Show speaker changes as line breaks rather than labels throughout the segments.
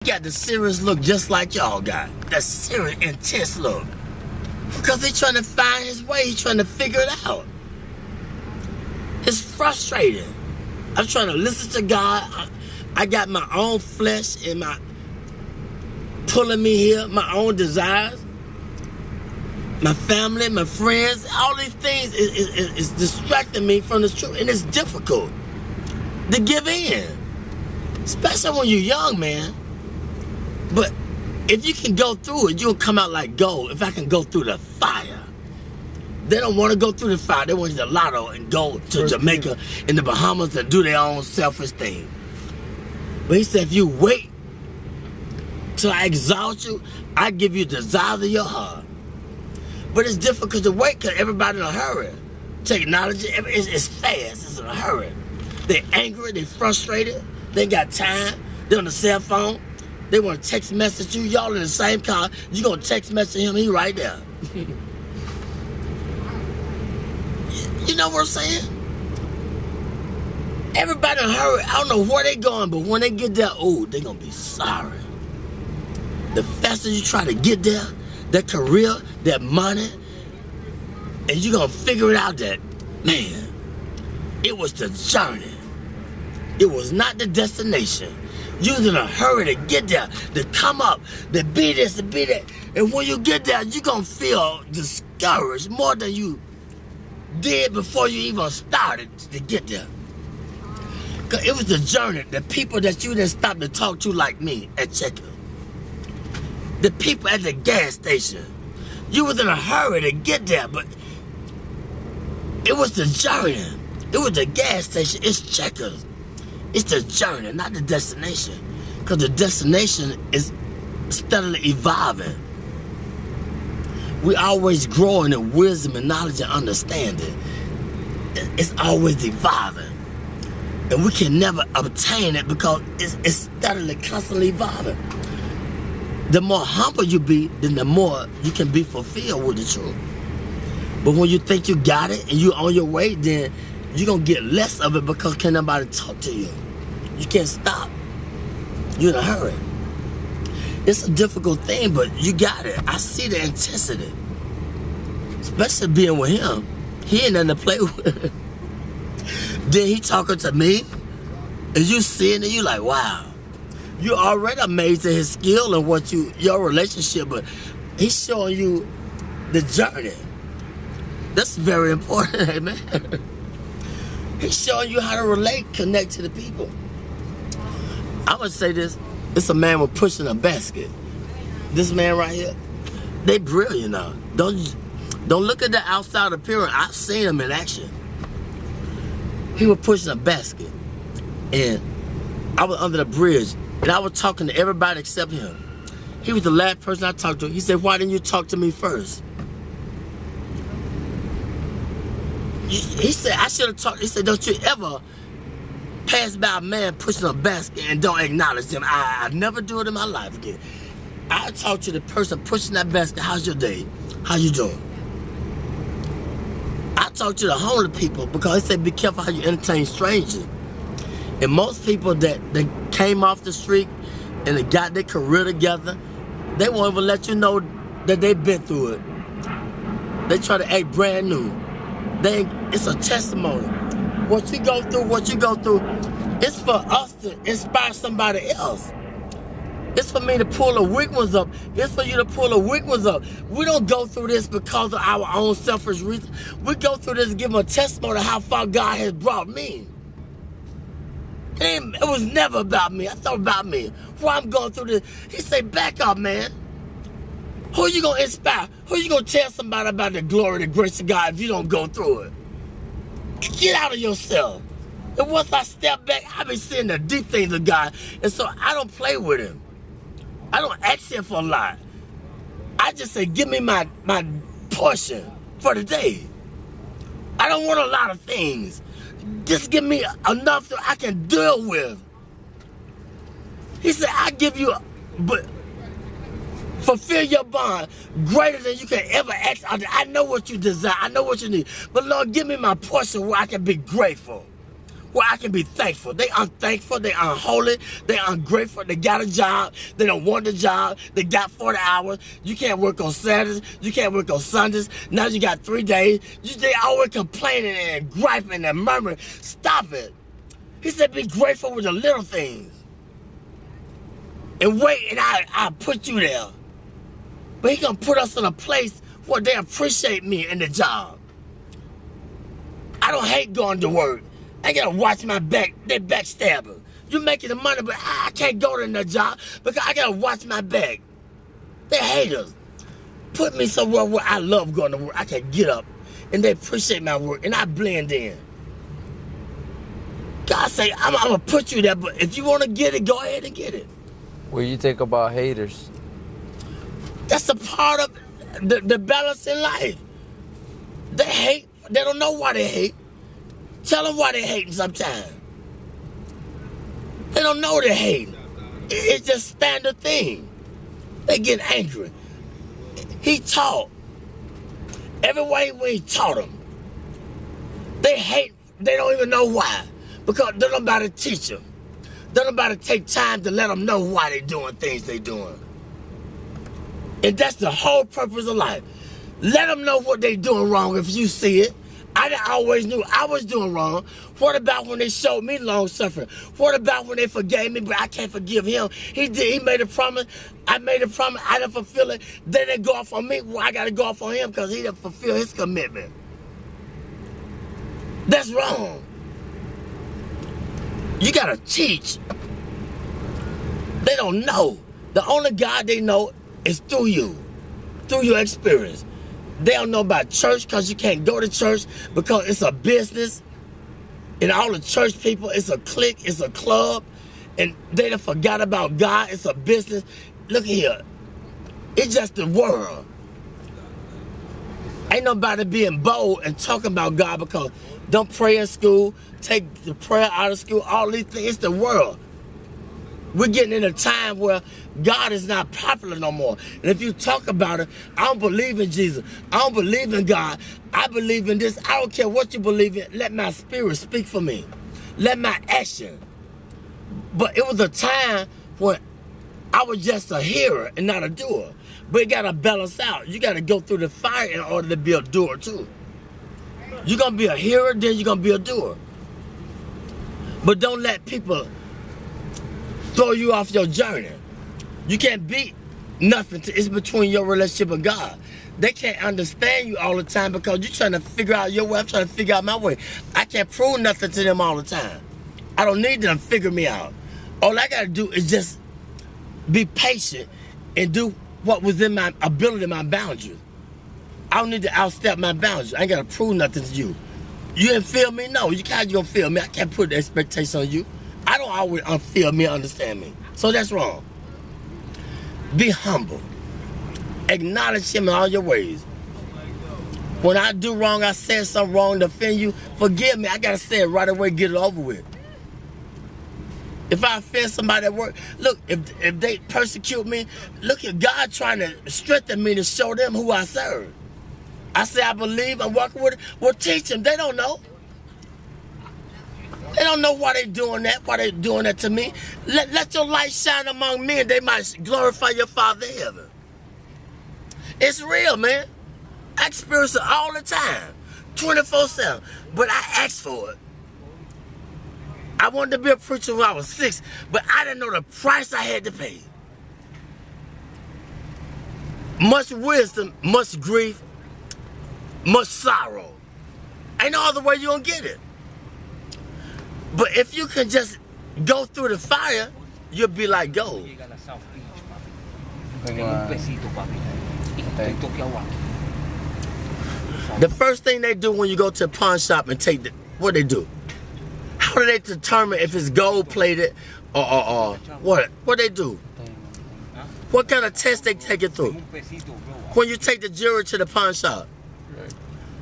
got the serious look just like y'all got. That serious, intense look. Because he's trying to find his way. He's trying to figure it out. It's frustrating. I'm trying to listen to God. I got my own flesh and my pulling me here, my own desires, my family, my friends, all these things is distracting me from the truth, and it's difficult to give in, especially when you're young, man. But if you can go through it, you'll come out like gold. If I can go through the fire. They don't want to go through the fire. They want to the lotto and go to Jamaica and the Bahamas and do their own selfish thing. But he said, if you wait till I exalt you, I give you the desires of your heart. But it's difficult to wait because everybody's in a hurry. Technology, it's fast. It's in a hurry. They're angry. They're frustrated. They ain't got time. They're on the cell phone. They want to text message you. Y'all in the same car. You going to text message him. He right there. You know what I'm saying? Everybody in a hurry. I don't know where they going, but when they get there, oh, they going to be sorry. The faster you try to get there, that career, that money, and you're going to figure it out that, man, it was the journey. It was not the destination. You was in a hurry to get there, to come up, to be this, to be that. And when you get there, you're going to feel discouraged more than you did before you even started to get there. Because it was the journey, the people that you didn't stop to talk to like me at checkout. The people at the gas station. You was in a hurry to get there, but it was the journey. It was the gas station. It's Checkers. It's the journey, not the destination. Because the destination is steadily evolving. We always growing in wisdom and knowledge and understanding. It's always evolving. And we can never obtain it because it's steadily, constantly evolving. The more humble you be, then the more you can be fulfilled with the truth. But when you think you got it and you're on your way, then you're going to get less of it because can't nobody talk to you. You can't stop. You're in a hurry. It's a difficult thing, but you got it. I see the intensity. Especially being with him. He ain't nothing to play with. Then he talking to me, and you seeing it, you like, wow. You already amazed at his skill and what your relationship, but he's showing you the journey. That's very important, amen. He's showing you how to relate, connect to the people. I would say this, it's a man with pushing a basket. This man right here, they brilliant now. Don't look at the outside appearance. I've seen him in action. He was pushing a basket, and I was under the bridge, and I was talking to everybody except him. He was the last person I talked to. He said, why didn't you talk to me first? He said, I should have talked. He said, don't you ever pass by a man pushing a basket and don't acknowledge them. I never do it in my life again. I talk to the person pushing that basket, how's your day? How you doing? I talk to the homeless people because they say be careful how you entertain strangers. And most people that came off the street and they got their career together, they won't even let you know that they've been through it. They try to act brand new. It's a testimony. What you go through, it's for us to inspire somebody else. It's for me to pull the weak ones up. It's for you to pull the weak ones up. We don't go through this because of our own selfish reasons. We go through this to give them a testimony of how far God has brought me. It was never about me. I thought about me. Why I'm going through this. He said, back up, man. Who you going to inspire? Who you going to tell somebody about the glory, the grace of God if you don't go through it? Get out of yourself. And once I step back, I be seeing the deep things of God. And so I don't play with him. I don't ask him for a lot. I just say, give me my portion for the day. I don't want a lot of things. Just give me enough that I can deal with. He said, I give you, but fulfill your bond greater than you can ever ask. I know what you desire. I know what you need. But Lord, give me my portion where I can be grateful. where I can be thankful. They unthankful, they unholy, they ungrateful. They got a job, they don't want the job, they got 40 hours. You can't work on Saturdays, you can't work on Sundays. Now you got 3 days. They always complaining and griping and murmuring. Stop it. He said be grateful with the little things. And wait, and I put you there. But he gonna put us in a place where they appreciate me in the job. I don't hate going to work. I gotta watch my back. They backstabbers. You making the money, but I can't go to the job because I gotta watch my back. They haters. Put me somewhere where I love going to work. I can get up and they appreciate my work and I blend in. God say, I'm gonna put you there, but if you wanna get it, go ahead and get it.
What do you think about haters?
That's a part of the balance in life. They hate. They don't know why they hate. Tell them why they hating sometimes. They don't know they're hating. It's just standard thing. They get angry. He taught. Every way when he taught them. They hate. They don't even know why. Because they don't nobody teach them. They don't nobody take time to let them know why they doing things they doing. And that's the whole purpose of life. Let them know what they doing wrong if you see it. I always knew I was doing wrong. What about when they showed me long suffering? What about when they forgave me, but I can't forgive him? He made a promise. I made a promise. I didn't fulfill it. They didn't go off on me. Well, I got to go off on him because he didn't fulfill his commitment. That's wrong. You got to teach. They don't know. The only God they know is through you, through your experience. They don't know about church because you can't go to church because it's a business. And all the church people, it's a clique, it's a club. And they done forgot about God, it's a business. Look here, it's just the world. Ain't nobody being bold and talking about God because don't pray in school, take the prayer out of school, all these things, it's the world. We're getting in a time where God is not popular no more. And if you talk about it, I don't believe in Jesus. I don't believe in God. I believe in this. I don't care what you believe in. Let my spirit speak for me. Let my action. But it was a time when I was just a hearer and not a doer. But it got to balance out. You got to go through the fire in order to be a doer too. You're going to be a hearer, then you're going to be a doer. But don't let people throw you off your journey. You can't beat nothing. It's between your relationship and God. They can't understand you all the time because you're trying to figure out your way. I'm trying to figure out my way. I can't prove nothing to them all the time. I don't need them to figure me out. All I got to do is just be patient and do what was in my ability, my boundaries. I don't need to outstep my boundaries. I ain't got to prove nothing to you. You didn't feel me? No, you can't gonna feel me. I can't put the expectation on you. I don't always feel me, understand me. So that's wrong. Be humble. Acknowledge him in all your ways. When I do wrong, I said something wrong to offend you, forgive me. I got to say it right away, get it over with. If I offend somebody at work, look, if they persecute me, look at God trying to strengthen me to show them who I serve. I say I believe, I'm walking with it. Well, teach them. They don't know. They don't know why they doing that to me. Let your light shine among men. They might glorify your Father in heaven. It's real, man. I experience it all the time, 24/7. But I asked for it. I wanted to be a preacher when I was 6, but I didn't know the price I had to pay. Much wisdom, much grief, much sorrow. Ain't no other way you gonna get it. But if you can just go through the fire, you'll be like gold. The first thing they do when you go to a pawn shop and take what they do? How do they determine if it's gold plated or what? What they do? What kind of test they take it through? When you take the jewelry to the pawn shop,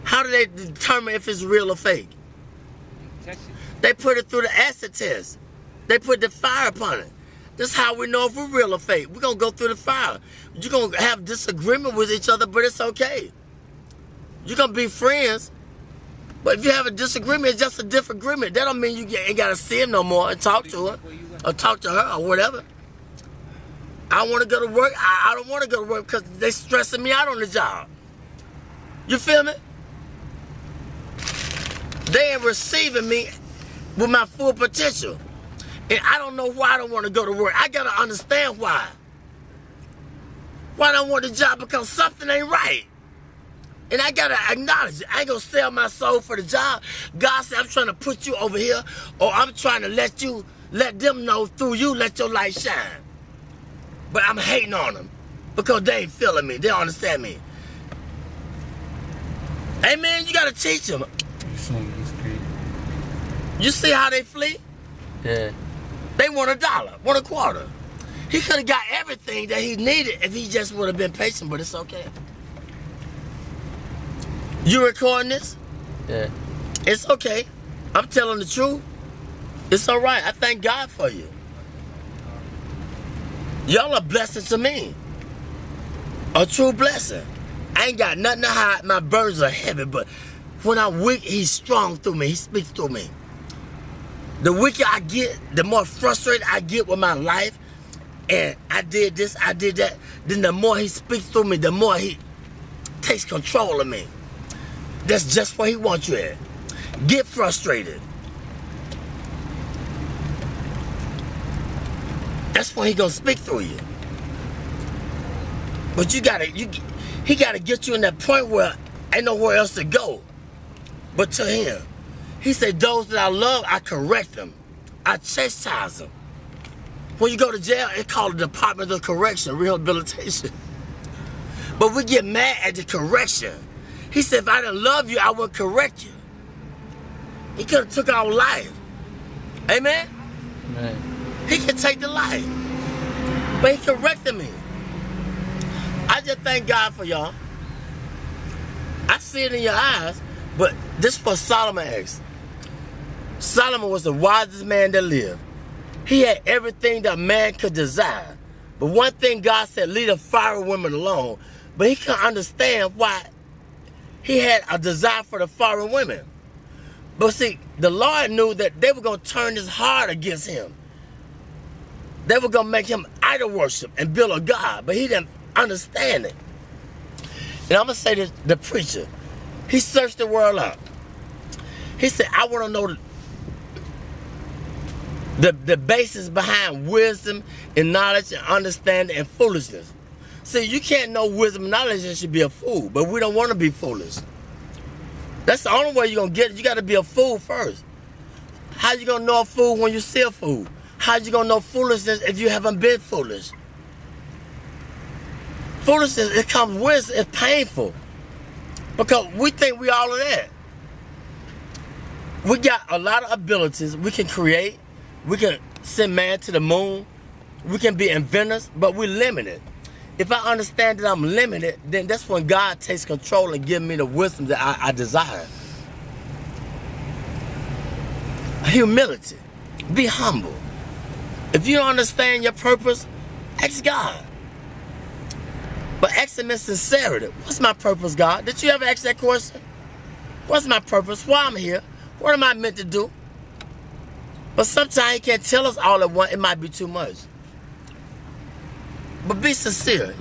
how do they determine if it's real or fake? They put it through the acid test. They put the fire upon it. This is how we know if we're real or fake. We're going to go through the fire. You're going to have disagreement with each other, but it's okay. You're going to be friends, But if you have a disagreement, it's just a different agreement. That don't mean you ain't got to see him no more and talk to her or talk to her or whatever. I want to go to work. I don't want to go to work because they stressing me out on the job. You feel me? They ain't receiving me with my full potential. And I don't know why I don't want to go to work. I got to understand why. Why I don't want the job? Because something ain't right. And I got to acknowledge it. I ain't going to sell my soul for the job. God said, I'm trying to put you over here, or I'm trying to let them know through you, let your light shine. But I'm hating on them because they ain't feeling me. They don't understand me. Amen. You got to teach them. You see how they flee?
Yeah.
They want $1, want a quarter. He could have got everything that he needed if he just would have been patient, but it's okay. You recording this?
Yeah.
It's okay. I'm telling the truth. It's all right. I thank God for you. Y'all are blessing to me. A true blessing. I ain't got nothing to hide. My burdens are heavy, but when I'm weak, he's strong through me. He speaks through me. The weaker I get, the more frustrated I get with my life, and I did this, I did that, then the more he speaks through me, the more he takes control of me. That's just where he wants you at. Get frustrated. That's when he gonna speak through you. But he gotta get you in that point where ain't nowhere else to go but to him. He said, those that I love, I correct them. I chastise them. When you go to jail, it's called the Department of Correction, Rehabilitation. But we get mad at the correction. He said, if I didn't love you, I would correct you. He could have took our life. Amen?
Right.
He could take the life. But he corrected me. I just thank God for y'all. I see it in your eyes, but this for Solomon X. Solomon was the wisest man that lived. He had everything that man could desire. But one thing God said, leave the foreign women alone. But he couldn't understand why he had a desire for the foreign women. But see, the Lord knew that they were going to turn his heart against him. They were going to make him idol worship and build a God. But he didn't understand it. And I'm going to say this, the preacher, he searched the world out. He said, I want to know the basis behind wisdom and knowledge and understanding and foolishness. See, you can't know wisdom and knowledge and should be a fool, but we don't want to be foolish. That's the only way you're going to get it. You got to be a fool first. How you going to know a fool when you see a fool? How you going to know foolishness if you haven't been foolish? Foolishness, it comes with, it's painful. Because we think we all of that. We got a lot of abilities. We can create. We can send man to the moon. We can be inventors, but we're limited. If I understand that I'm limited, then that's when God takes control and gives me the wisdom that I desire. Humility. Be humble. If you don't understand your purpose, ask God. But ask him in sincerity. What's my purpose, God? Did you ever ask that question? What's my purpose? Why I'm here? What am I meant to do? But sometimes he can't tell us all at once. It might be too much. But be sincere.